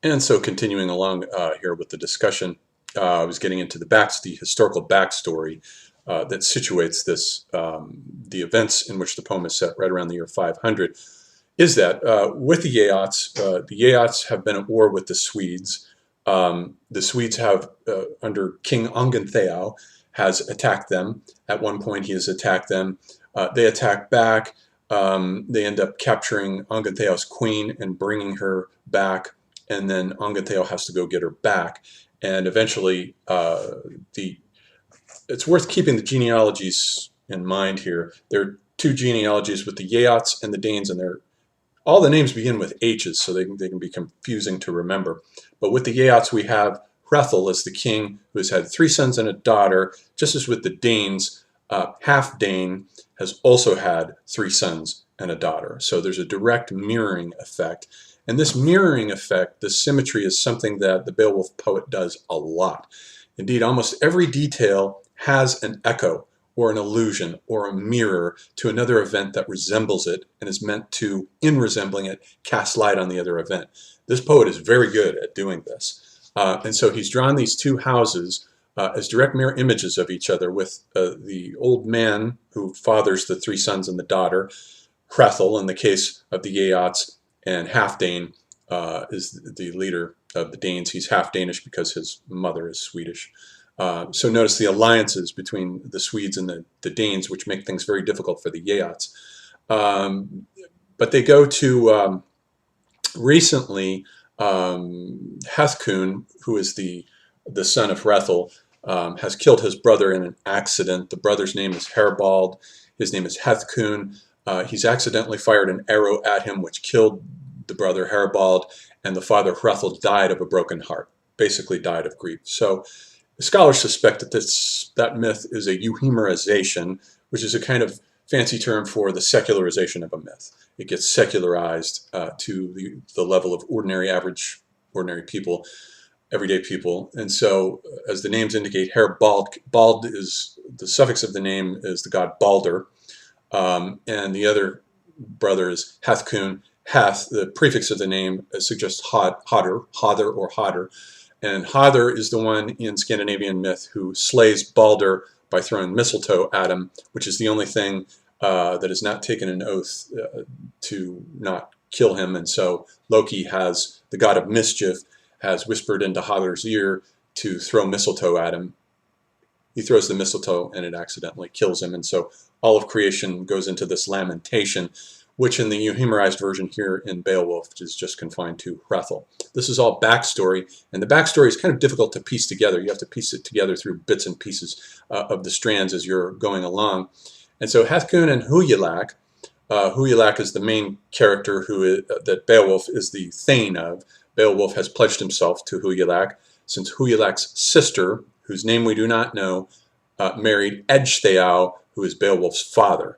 And so continuing along here with the discussion, I was getting into the historical backstory that situates this, the events in which the poem is set right around the year 500, is that with the Geats have been at war with the Swedes. The Swedes have, under King Ongentheow, has attacked them. At one point he has attacked them. They attack back. They end up capturing Ongentheow's queen and bringing her back, and then Ongentheow has to go get her back. And eventually, it's worth keeping the genealogies in mind here. There are two genealogies with the Geats and the Danes, and all the names begin with H's, so they can be confusing to remember. But with the Geats, we have Hrethel as the king, who has had 3 sons and a daughter. Just as with the Danes, Halfdane has also had 3 sons and a daughter. So there's a direct mirroring effect. And this mirroring effect, this symmetry, is something that the Beowulf poet does a lot. Indeed, almost every detail has an echo or an allusion or a mirror to another event that resembles it and is meant to, in resembling it, cast light on the other event. This poet is very good at doing this. And so he's drawn these 2 houses as direct mirror images of each other, with the old man who fathers the 3 sons and the daughter, Hrethel in the case of the Geats, and Halfdane is the leader of the Danes. He's half Danish because his mother is Swedish. So notice the alliances between the Swedes and the Danes, which make things very difficult for the Geats. But they go to, recently, Hethkun, who is the son of Hrethel, has killed his brother in an accident. The brother's name is Herbald. His name is Hethkun. He's accidentally fired an arrow at him, which killed the brother Herbald, and the father Hrethel died of a broken heart, basically died of grief. So scholars suspect that that myth is a euhemerization, which is a kind of fancy term for the secularization of a myth. It gets secularized to the level of ordinary people, everyday people. And so, as the names indicate, Herbald, Bald is the suffix of the name, is the god Balder, and the other brother is Hethkun. Heth, the prefix of the name, suggests Hodder, or Hodder. And Hodder is the one in Scandinavian myth who slays Balder by throwing mistletoe at him, which is the only thing that has not taken an oath to not kill him. And so Loki, the god of mischief, has whispered into Hodder's ear to throw mistletoe at him. He throws the mistletoe and it accidentally kills him. And so all of creation goes into this lamentation, which in the euhemerized version here in Beowulf is just confined to Hrethel. This is all backstory, and the backstory is kind of difficult to piece together. You have to piece it together through bits and pieces of the strands as you're going along. And so Hethkun and Hugelac, Hugelac is the main character that Beowulf is the Thane of. Beowulf has pledged himself to Hugelac, since Hugelac's sister, whose name we do not know, married Ecgtheow, who is Beowulf's father.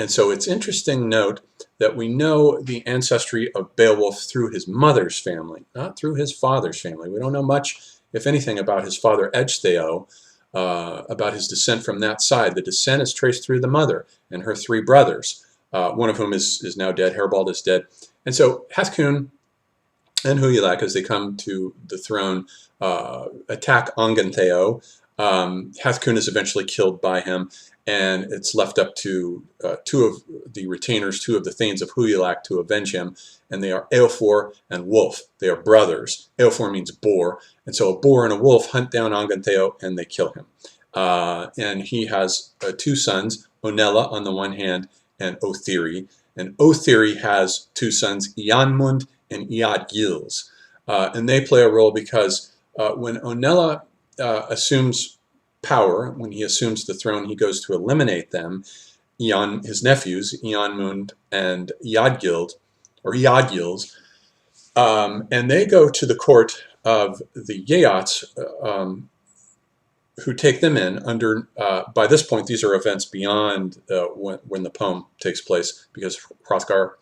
And so it's interesting note that we know the ancestry of Beowulf through his mother's family, not through his father's family. We don't know much, if anything, about his father Ecgtheow, about his descent from that side. The descent is traced through the mother and her 3 brothers, one of whom is now dead. Herbald is dead. And so Hethkun and Hugelac, as they come to the throne, attack Ongentheow. Hethkun is eventually killed by him, and it's left up to 2 of the retainers, 2 of the Thanes of Hugelac, to avenge him, and they are Eofor and Wolf. They are brothers. Eofor means boar, and so a boar and a wolf hunt down Ongentheow, and they kill him. And he has 2 sons, Onela on the one hand, and Othiri. And Othiri has 2 sons, Eanmund and Eadgils. And they play a role because when Onela assumes power, when he assumes the throne, he goes to eliminate them, his nephews, Eanmund and Eadgild, or Eadgils, and they go to the court of the Geats, who take them in under, by this point, these are events beyond when the poem takes place, because Hrothgar,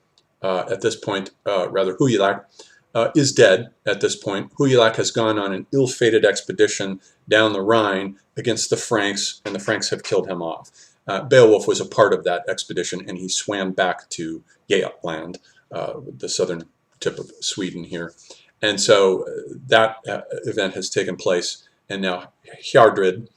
at this point, Hugelac, is dead at this point. Hugelac has gone on an ill-fated expedition down the Rhine against the Franks, and the Franks have killed him off. Beowulf was a part of that expedition, and he swam back to Geatland, the southern tip of Sweden here. And so that event has taken place, and now Heardred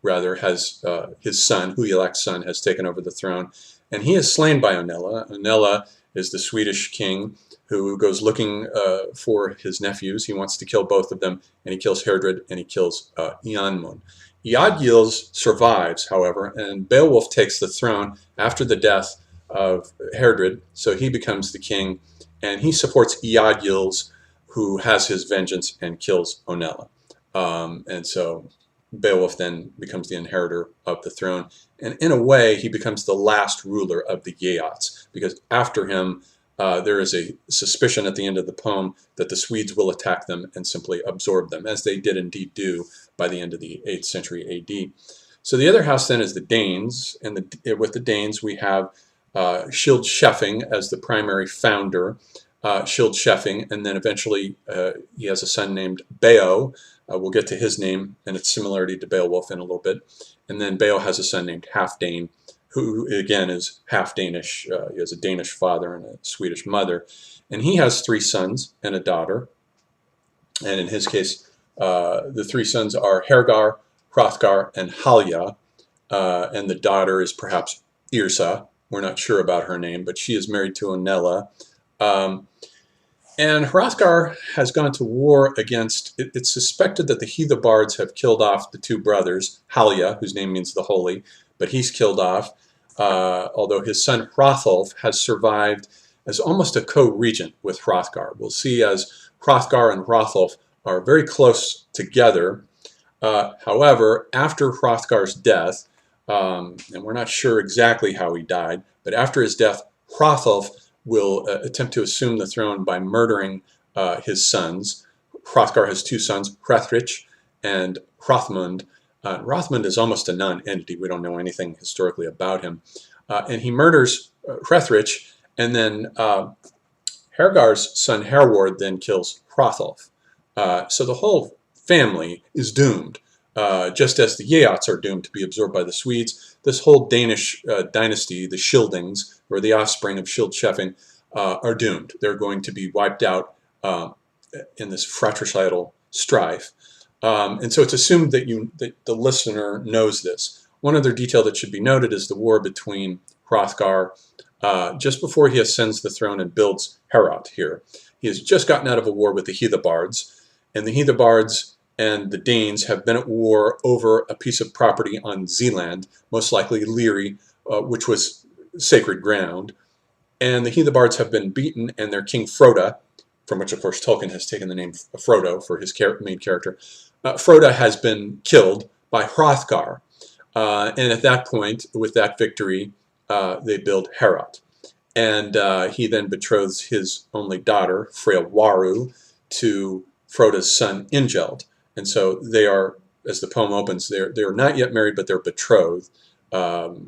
rather, has his son, Hugelac's son, has taken over the throne, and he is slain by Onela. Onela is the Swedish king who goes looking for his nephews. He wants to kill both of them, and he kills Heardred and he kills Eanmund. Eadgils survives, however, and Beowulf takes the throne after the death of Heardred, so he becomes the king, and he supports Eadgils, who has his vengeance and kills Onela. And so Beowulf then becomes the inheritor of the throne, and in a way he becomes the last ruler of the Geats, because after him there is a suspicion at the end of the poem that the Swedes will attack them and simply absorb them, as they did indeed do by the end of the 8th century AD. So the other house then is the Danes, and with the Danes we have Skjold as the primary founder, Skjold, and then eventually he has a son named Beo. We'll get to his name and its similarity to Beowulf in a little bit. And then Beo has a son named Halfdane, who again is half Danish. He has a Danish father and a Swedish mother. And he has 3 sons and a daughter. And in his case, the 3 sons are Hergar, Hrothgar, and Halja. And the daughter is perhaps Yrsa. We're not sure about her name, but she is married to Onela. And Hrothgar has gone to war against, it's suspected that the Heathobards have killed off the 2 brothers, Halja, whose name means the holy, but he's killed off, although his son Hrothulf has survived as almost a co-regent with Hrothgar. We'll see as Hrothgar and Hrothulf are very close together. However, after Hrothgar's death, and we're not sure exactly how he died, but after his death, Hrothulf will attempt to assume the throne by murdering his sons. Hrothgar has 2 sons, Hrethric and Hrothmund. Hrothmund is almost a non-entity. We don't know anything historically about him. And he murders Hrethric, and then Hergar's son Herward then kills Hrothulf. So the whole family is doomed. Just as the Geats are doomed to be absorbed by the Swedes, this whole Danish dynasty, the Scyldings, or the offspring of Skjold, are doomed. They're going to be wiped out in this fratricidal strife. And so it's assumed that the listener knows this. One other detail that should be noted is the war between Hrothgar just before he ascends the throne and builds Heorot here. He has just gotten out of a war with the Heathobards, and the Heathobards and the Danes have been at war over a piece of property on Zealand, most likely Leary, which was sacred ground. And the Heathobards have been beaten, and their king Froda, from which of course Tolkien has taken the name Frodo for his main character, Froda has been killed by Hrothgar. And at that point, with that victory, they build Heorot. And he then betroths his only daughter, Freawaru, to Froda's son Ingeld. And so they are, as the poem opens, they are not yet married, but they're betrothed. The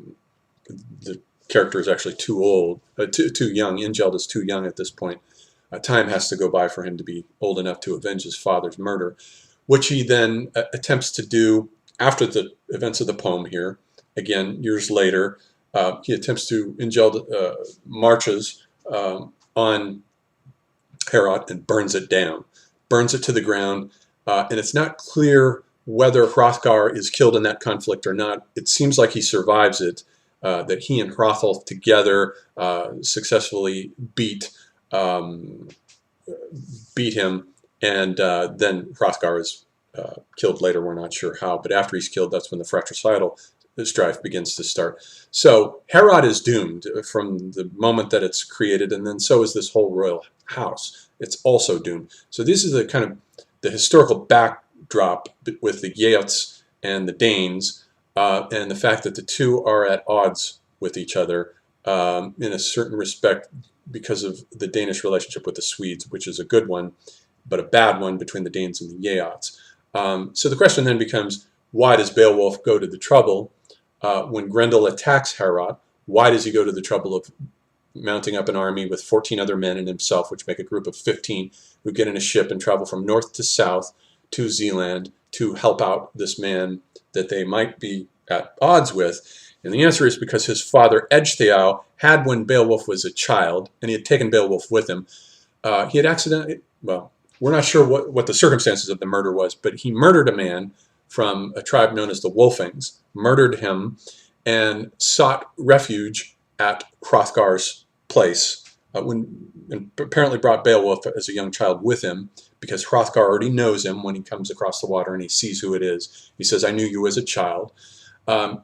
character is actually too old, too young. Ingeld is too young at this point. Time has to go by for him to be old enough to avenge his father's murder, which he then attempts to do after the events of the poem here. Again, years later, he attempts to, Ingeld marches on Heorot and burns it down, burns it to the ground. And it's not clear whether Hrothgar is killed in that conflict or not. It seems like he survives it, that he and Hrothulf together successfully beat him, and then Hrothgar is killed later. We're not sure how, but after he's killed, that's when the fratricidal strife begins to start. So Heorot is doomed from the moment that it's created, and then so is this whole royal house. It's also doomed. So this is the kind of the historical backdrop with the Geats and the Danes, and the fact that the 2 are at odds with each other in a certain respect because of the Danish relationship with the Swedes, which is a good one, but a bad one between the Danes and the Geats. So the question then becomes, why does Beowulf go to the trouble when Grendel attacks Heorot? Why does he go to the trouble of mounting up an army with 14 other men and himself, which make a group of 15, who get in a ship and travel from north to south to Zealand to help out this man that they might be at odds with? And the answer is because his father Ecgtheow had, when Beowulf was a child, and he had taken Beowulf with him, he had accidentally well, we're not sure what the circumstances of the murder was, but he murdered a man from a tribe known as the Wolfings, murdered him, and sought refuge at Hrothgar's place. And apparently brought Beowulf as a young child with him, because Hrothgar already knows him when he comes across the water and he sees who it is. He says, "I knew you as a child."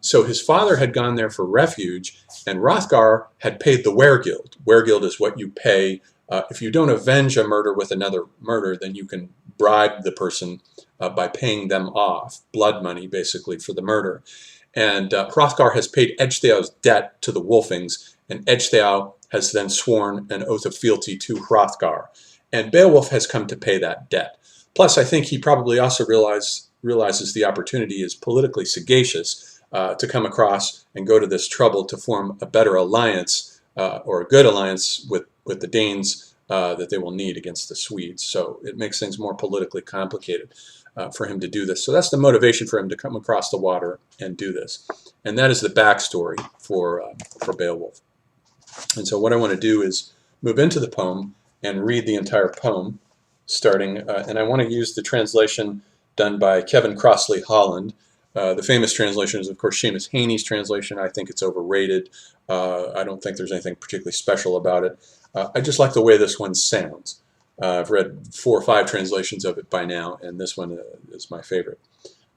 So his father had gone there for refuge, and Hrothgar had paid the weregild. Weregild is what you pay. If you don't avenge a murder with another murder, then you can bribe the person by paying them off, blood money basically, for the murder. And Hrothgar has paid Ecgtheow's debt to the Wolfings, and Ecgtheow has then sworn an oath of fealty to Hrothgar. And Beowulf has come to pay that debt. Plus, I think he probably also realizes the opportunity is politically sagacious to come across and go to this trouble to form a better alliance, or a good alliance with the Danes that they will need against the Swedes. So it makes things more politically complicated for him to do this. So that's the motivation for him to come across the water and do this. And that is the backstory for Beowulf. And so what I want to do is move into the poem and read the entire poem, starting, and I want to use the translation done by Kevin Crossley Holland. The famous translation is, of course, Seamus Heaney's translation. I think it's overrated. I don't think there's anything particularly special about it. I just like the way this one sounds. I've read 4 or 5 translations of it by now, and this one is my favorite.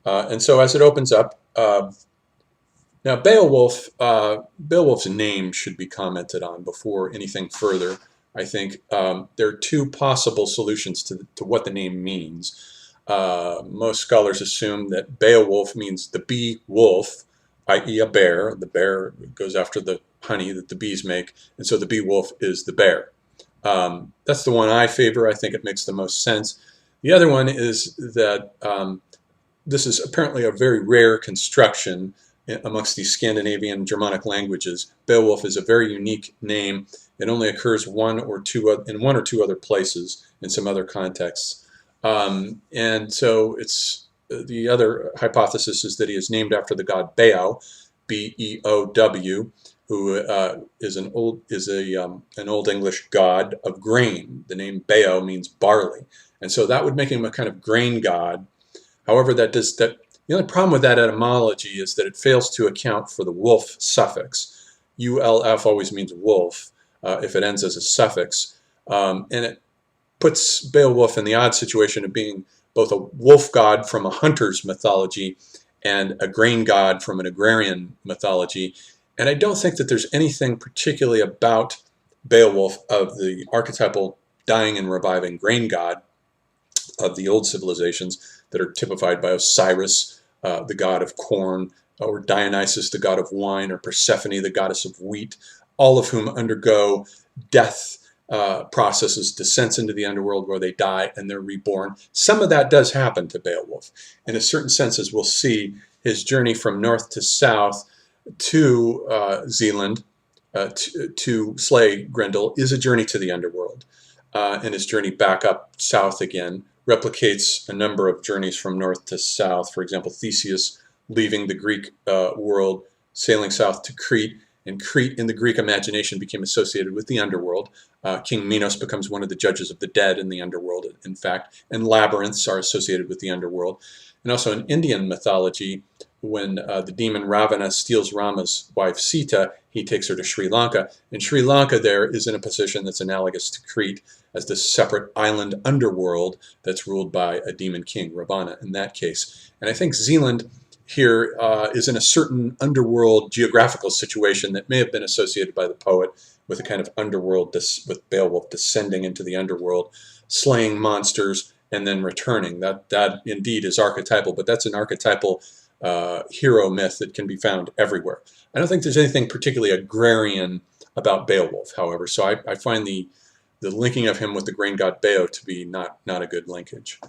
And so as it opens up, now Beowulf's name should be commented on before anything further. I think there are 2 possible solutions to what the name means. Most scholars assume that Beowulf means the bee wolf, i.e. a bear. The bear goes after the honey that the bees make, and so the bee wolf is the bear. That's the one I favor. I think it makes the most sense. The other one is that this is apparently a very rare construction amongst these Scandinavian Germanic languages. Beowulf is a very unique name. It only occurs in 1 or 2 other places in some other contexts. And so it's the other hypothesis is that he is named after the god Beow, B-E-O-W, who is an old English god of grain. The name Beow means barley, and so that would make him a kind of grain god. However, the only problem with that etymology is that it fails to account for the wolf suffix. ULF always means wolf if it ends as a suffix, and it puts Beowulf in the odd situation of being both a wolf god from a hunter's mythology and a grain god from an agrarian mythology. And I don't think that there's anything particularly about Beowulf of the archetypal dying and reviving grain god of the old civilizations that are typified by Osiris, the god of corn, or Dionysus, the god of wine, or Persephone, the goddess of wheat, all of whom undergo death processes, descents into the underworld where they die and they're reborn. Some of that does happen to Beowulf. In a certain sense, as we'll see, his journey from north to south to Zealand to slay Grendel is a journey to the underworld. And his journey back up south again replicates a number of journeys from north to south. For example, Theseus leaving the Greek world, sailing south to Crete, and Crete in the Greek imagination became associated with the underworld. King Minos becomes one of the judges of the dead in the underworld, in fact, and labyrinths are associated with the underworld. And also in Indian mythology, when the demon Ravana steals Rama's wife Sita, he takes her to Sri Lanka. And Sri Lanka there is in a position that's analogous to Crete as this separate island underworld that's ruled by a demon king, Ravana in that case. And I think Zealand here is in a certain underworld geographical situation that may have been associated by the poet with a kind of underworld, with Beowulf descending into the underworld, slaying monsters, and then returning. That indeed is archetypal, but that's an archetypal hero myth that can be found everywhere. I don't think there's anything particularly agrarian about Beowulf, however, so I find the linking of him with the grain god Beo to be not a good linkage.